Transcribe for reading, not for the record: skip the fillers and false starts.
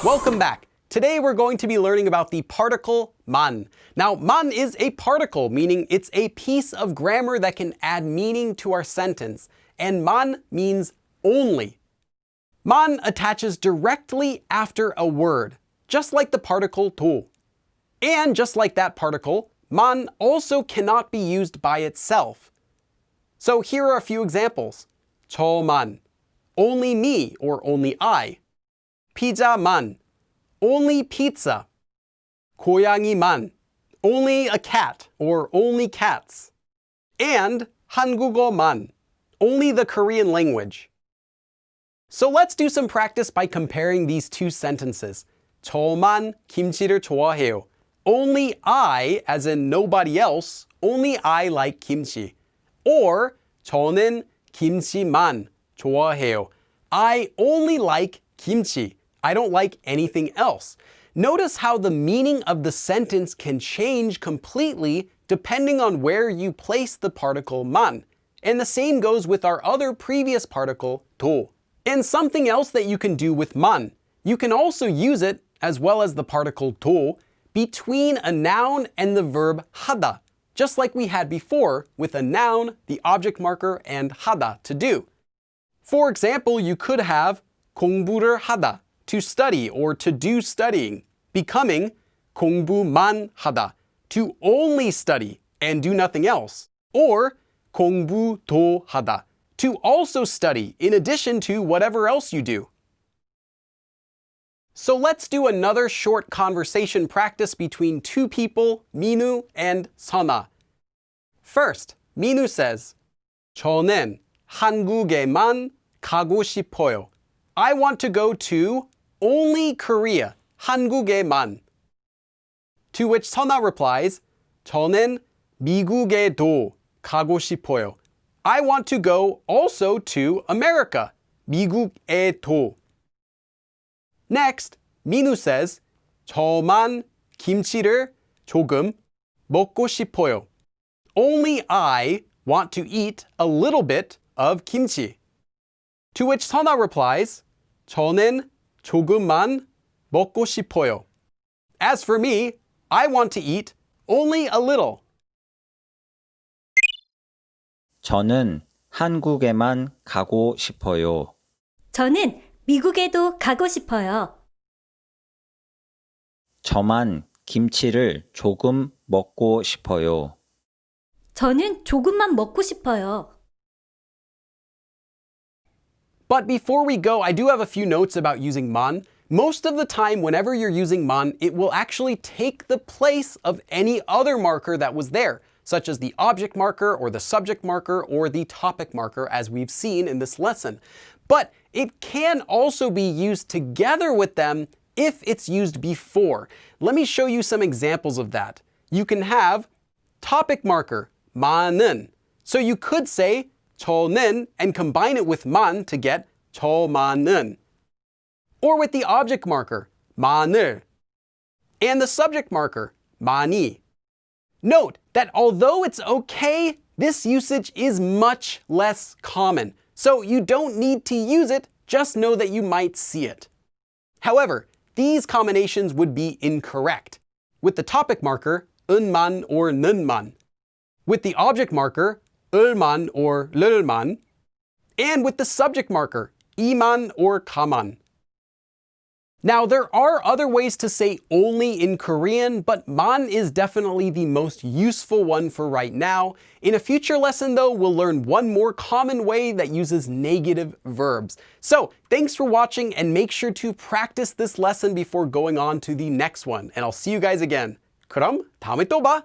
Welcome back. Today we're going to be learning about the particle 만. Now, 만 is a particle, meaning it's a piece of grammar that can add meaning to our sentence. And 만 means only. 만 attaches directly after a word, just like the particle 도. And just like that particle, 만 also cannot be used by itself. So here are a few examples. 저만, only me or only I. 피자만, only pizza. 고양이만, only a cat or only cats. And 한국어만, only the Korean language. So let's do some practice by comparing these two sentences. 저만 김치를 좋아해요. Only I, as in nobody else, only I like kimchi. Or 저는 김치만 좋아해요. I only like kimchi. I don't like anything else. Notice how the meaning of the sentence can change completely depending on where you place the particle 만. And the same goes with our other previous particle 도. And something else that you can do with 만, you can also use it, as well as the particle 도, between a noun and the verb 하다, just like we had before with a noun, the object marker, and 하다, to do. For example, you could have 공부를 하다, to study or to do studying, becoming 공부만 하다, to only study and do nothing else, or 공부도 하다, to also study in addition to whatever else you do. So let's do another short conversation practice between two people, 민우 and 선아. First, 민우 says, 저는 한국에만 가고 싶어요. I want to go to only Korea, 한국에만. To which 선아 replies, 저는 미국에도 가고 싶어요. I want to go also to America, 미국에도. Next, 민우 says, 저만 김치를 조금 먹고 싶어요. Only I want to eat a little bit of kimchi. To which 선아 replies, 저는 조금만 먹고 싶어요. As for me, I want to eat only a little. 저는 한국에만 가고 싶어요. 저는 미국에도 가고 싶어요. 저만 김치를 조금 먹고 싶어요. 저는 조금만 먹고 싶어요. But before we go, I do have a few notes about using 만. Most of the time, whenever you're using 만, it will actually take the place of any other marker that was there, such as the object marker or the subject marker or the topic marker, as we've seen in this lesson. But it can also be used together with them if it's used before. Let me show you some examples of that. You can have topic marker, 많은. So you could say 저는 and combine it with 만 to get 저만은. Or with the object marker, 많을. And the subject marker, 많이. Note that although it's okay, this usage is much less common. So you don't need to use it, just know that you might see it. However, these combinations would be incorrect. With the topic marker, 은만 or 는만. With the object marker, 을만 or 르만. And with the subject marker, 이만 or 가만. Now, there are other ways to say only in Korean, but 만 is definitely the most useful one for right now. In a future lesson, though, we'll learn one more common way that uses negative verbs. So, thanks for watching, and make sure to practice this lesson before going on to the next one. And I'll see you guys again. 그럼 다음에 또 봐!